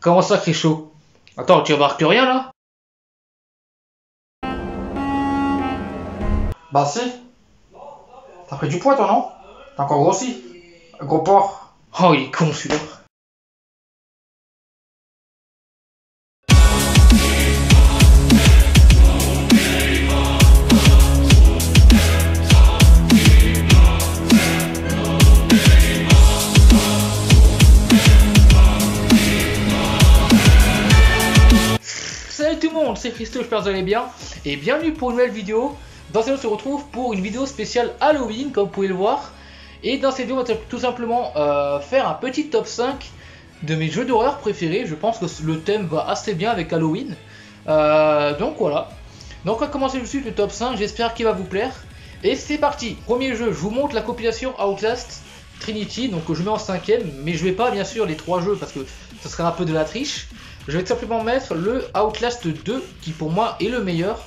Comment ça, Crécho? Attends, tu remarques rien là? Bah si, t'as pris du poids toi non? T'as encore grossi. Gros porc. Oh, il est con celui-là. Salut tout le monde, c'est Christo, j'espère que vous allez bien. Et bienvenue pour une nouvelle vidéo. Dans cette vidéo, on se retrouve pour une vidéo spéciale Halloween, comme vous pouvez le voir. Et dans cette vidéo, on va tout simplement faire un petit top 5 de mes jeux d'horreur préférés. Je pense que le thème va assez bien avec Halloween. Donc voilà. Donc on va commencer tout de suite le top 5, j'espère qu'il va vous plaire. Et c'est parti. Premier jeu, je vous montre la compilation Outlast Trinity. Donc je mets en 5ème, mais je vais pas bien sûr les 3 jeux parce que ça serait un peu de la triche. Je vais tout simplement mettre le Outlast 2 qui pour moi est le meilleur.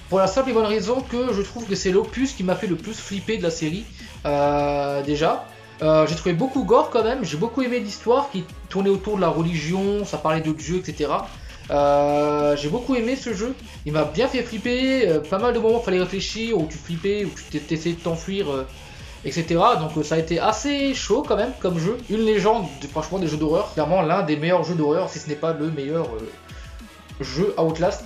Pour la simple et bonne raison que je trouve que c'est l'opus qui m'a fait le plus flipper de la série. Déjà. J'ai trouvé beaucoup gore quand même, j'ai beaucoup aimé l'histoire qui tournait autour de la religion, ça parlait de Dieu, etc. J'ai beaucoup aimé ce jeu, il m'a bien fait flipper, pas mal de moments il fallait réfléchir, où tu flippais, où tu t'essayais de t'enfuir, etc. Donc ça a été assez chaud quand même comme jeu, une légende franchement des jeux d'horreur, clairement l'un des meilleurs jeux d'horreur si ce n'est pas le meilleur jeu Outlast.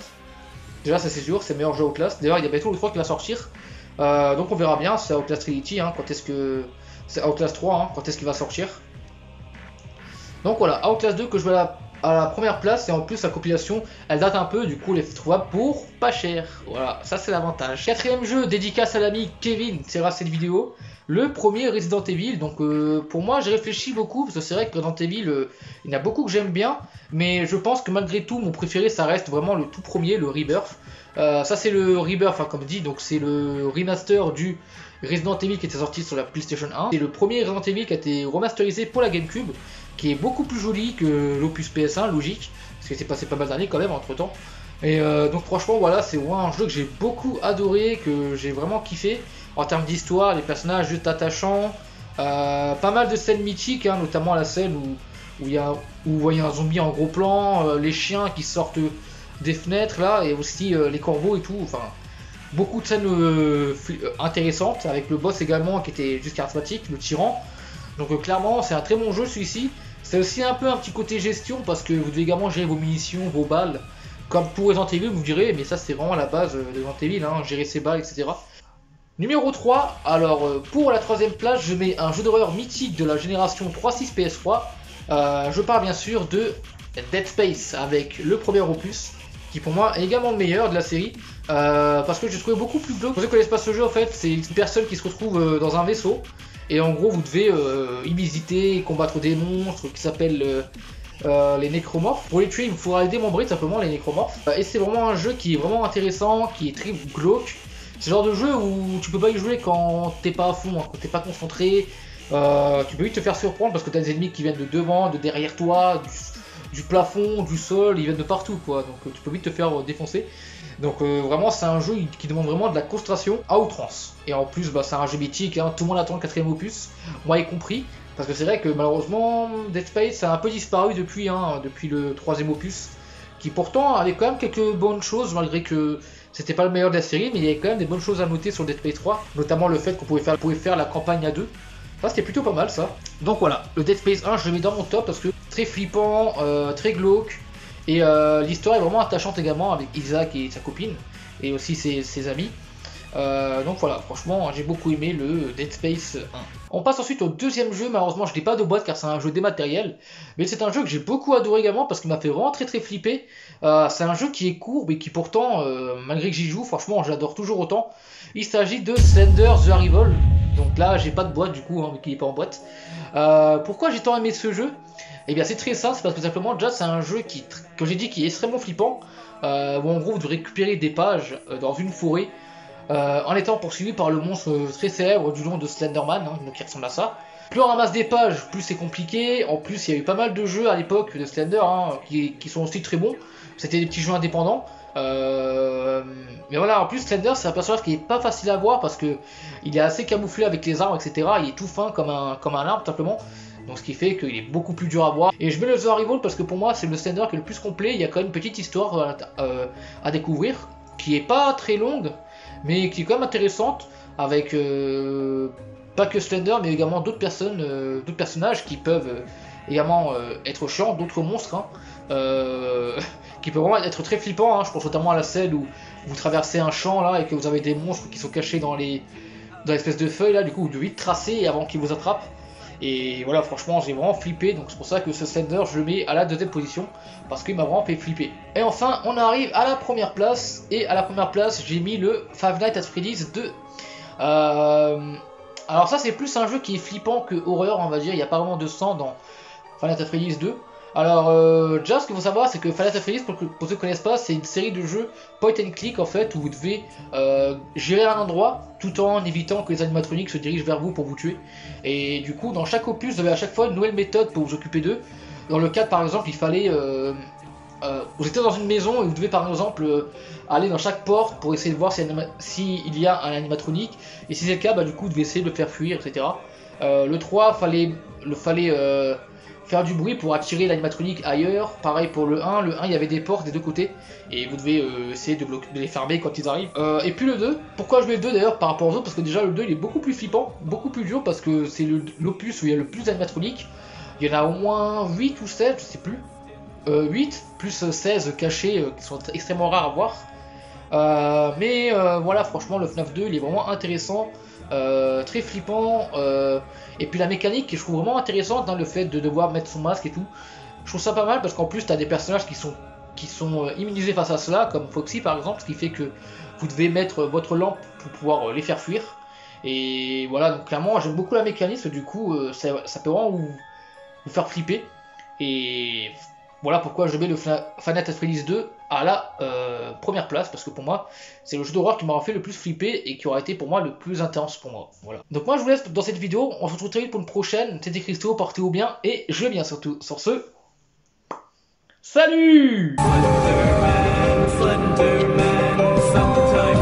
Déjà ça c'est sûr, c'est le meilleur jeu Outlast, d'ailleurs il y a bientôt le 3 qui va sortir, donc on verra bien, c'est Outlast Trinity, hein, quand est-ce que... C'est Outlast 3, hein, quand est-ce qu'il va sortir. Donc voilà, Outlast 2 que je vais à la première place, et en plus la compilation, elle date un peu, du coup elle est trouvable pour pas cher. Voilà, ça c'est l'avantage. Quatrième jeu, dédicace à l'ami Kevin, c'est grâce à cette vidéo. Le premier Resident Evil, donc pour moi j'ai réfléchi beaucoup, parce que c'est vrai que Resident Evil, il y en a beaucoup que j'aime bien, mais je pense que malgré tout, mon préféré ça reste vraiment le tout premier, le Rebirth. Ça c'est le Rebirth, enfin comme dit, donc c'est le remaster du Resident Evil qui était sorti sur la PlayStation 1. C'est le premier Resident Evil qui a été remasterisé pour la GameCube, qui est beaucoup plus joli que l'opus PS1, logique, parce que c'est passé pas mal d'années quand même entre temps. Et donc franchement voilà, c'est vraiment un jeu que j'ai beaucoup adoré, que j'ai vraiment kiffé. En termes d'histoire, les personnages juste attachants, pas mal de scènes mythiques, hein, notamment la scène où vous voyez un zombie en gros plan, les chiens qui sortent des fenêtres là, et aussi les corbeaux et tout, enfin beaucoup de scènes intéressantes, avec le boss également qui était juste charismatique, le tyran. Donc clairement c'est un très bon jeu celui-ci. C'est aussi un peu un petit côté gestion parce que vous devez également gérer vos munitions, vos balles, comme pour Resident Evil vous direz, mais ça c'est vraiment la base de Resident Evil, hein, gérer ses balles, etc. Numéro 3, alors pour la troisième place, je mets un jeu d'horreur mythique de la génération 3.6 PS3. Je parle bien sûr de Dead Space avec le premier opus, qui pour moi est également le meilleur de la série, parce que je trouvé beaucoup plus glauque. Pour ceux qui ne connaissent pas ce jeu, en fait, c'est une personne qui se retrouve dans un vaisseau, et en gros vous devez y visiter et combattre des monstres qui s'appellent les nécromorphes. Pour les tuer, il faudra les démembrer tout simplement, les nécromorphes. Et c'est vraiment un jeu qui est vraiment intéressant, qui est très glauque. C'est le genre de jeu où tu peux pas y jouer quand t'es pas à fond, hein, quand t'es pas concentré. Tu peux vite te faire surprendre parce que t'as des ennemis qui viennent de devant, de derrière toi, du plafond, du sol, ils viennent de partout quoi. Donc tu peux vite te faire défoncer. Donc vraiment c'est un jeu qui demande vraiment de la concentration à outrance. Et en plus bah, c'est un jeu mythique, hein, tout le monde attend le 4ème opus, moi y compris. Parce que c'est vrai que malheureusement Dead Space a un peu disparu depuis, hein, depuis le 3ème opus. Qui pourtant avait quand même quelques bonnes choses malgré que c'était pas le meilleur de la série, mais il y avait quand même des bonnes choses à noter sur Dead Space 3, notamment le fait qu'on pouvait faire la campagne à 2. Ça c'était plutôt pas mal ça. Donc voilà, le Dead Space 1 je le mets dans mon top parce que très flippant, très glauque, et l'histoire est vraiment attachante également avec Isaac et sa copine, et aussi ses amis. Donc voilà, franchement j'ai beaucoup aimé le Dead Space 1. On passe ensuite au deuxième jeu, malheureusement je l'ai pas de boîte car c'est un jeu dématériel, mais c'est un jeu que j'ai beaucoup adoré également parce qu'il m'a fait vraiment très flipper. C'est un jeu qui est court mais qui pourtant, malgré que j'y joue, franchement j'adore toujours autant. Il s'agit de Slender the Arrival, donc là j'ai pas de boîte du coup, hein, vu qu'il est pas en boîte. Pourquoi j'ai tant aimé ce jeu? Eh bien c'est très simple, c'est parce que simplement déjà c'est un jeu qui, comme j'ai dit, qui est extrêmement flippant, où en gros vous devez récupérer des pages dans une forêt, en étant poursuivi par le monstre très célèbre du nom de Slenderman, hein, qui ressemble à ça. Plus on ramasse des pages, plus c'est compliqué. En plus, il y a eu pas mal de jeux à l'époque de Slender, hein, qui sont aussi très bons. C'était des petits jeux indépendants. Mais voilà, en plus Slender c'est un personnage qui est pas facile à voir parce que il est assez camouflé avec les armes, etc. Il est tout fin comme un arbre tout simplement. Donc ce qui fait qu'il est beaucoup plus dur à voir. Et je mets le The Arrival parce que pour moi c'est le Slender qui est le plus complet. Il y a quand même une petite histoire à découvrir qui est pas très longue mais qui est quand même intéressante avec pas que Slender mais également d'autres personnages qui peuvent également être chiants, d'autres monstres hein, qui peuvent vraiment être très flippants. Hein. Je pense notamment à la scène où vous traversez un champ là et que vous avez des monstres qui sont cachés dans l'espèce de feuilles là, du coup vous devez vite tracer avant qu'ils vous attrapent. Et voilà, franchement, j'ai vraiment flippé, donc c'est pour ça que ce Slender, je le mets à la deuxième position, parce qu'il m'a vraiment fait flipper. Et enfin, on arrive à la première place, et à la première place, j'ai mis le Five Nights at Freddy's 2. Alors ça, c'est plus un jeu qui est flippant que horreur, on va dire, il n'y a pas vraiment de sang dans Five Nights at Freddy's 2. Alors, déjà, ce qu'il faut savoir, c'est que Five Nights at Freddy's, pour ceux qui ne connaissent pas, c'est une série de jeux point and click, en fait, où vous devez gérer un endroit, tout en évitant que les animatroniques se dirigent vers vous pour vous tuer. Et du coup, dans chaque opus, vous avez à chaque fois une nouvelle méthode pour vous occuper d'eux. Dans le cadre, par exemple, il fallait... vous étiez dans une maison et vous devez, par exemple, aller dans chaque porte pour essayer de voir s'il y a un animatronique. Et si c'est le cas, bah, du coup, vous devez essayer de le faire fuir, etc. Le 3, fallait faire du bruit pour attirer l'animatronique ailleurs. Pareil pour le 1, il y avait des portes des deux côtés et vous devez essayer de les fermer quand ils arrivent. Et puis le 2, pourquoi je mets le 2 d'ailleurs par rapport aux autres? Parce que déjà le 2 il est beaucoup plus flippant, beaucoup plus dur parce que c'est l'opus où il y a le plus d'animatroniques. Il y en a au moins 8 ou 7, je sais plus. 8 plus 16 cachés qui sont extrêmement rares à voir. Mais voilà, franchement le FNAF 2 il est vraiment intéressant. Très flippant et puis la mécanique je trouve vraiment intéressante dans le fait de devoir mettre son masque et tout. Je trouve ça pas mal parce qu'en plus t'as des personnages qui sont immunisés face à cela comme Foxy par exemple, ce qui fait que vous devez mettre votre lampe pour pouvoir les faire fuir. Et voilà, donc clairement j'aime beaucoup la mécanique, du coup ça peut vraiment vous faire flipper. Et voilà pourquoi je mets le Five Nights at Freddy's 2 à la première place, parce que pour moi c'est le jeu d'horreur qui m'aura fait le plus flipper et qui aura été pour moi le plus intense pour moi. Voilà. Donc moi je vous laisse dans cette vidéo, on se retrouve très vite pour une prochaine. C'était Christo, portez-vous bien et je vais bien surtout. Sur ce, salut! Slenderman, Slenderman,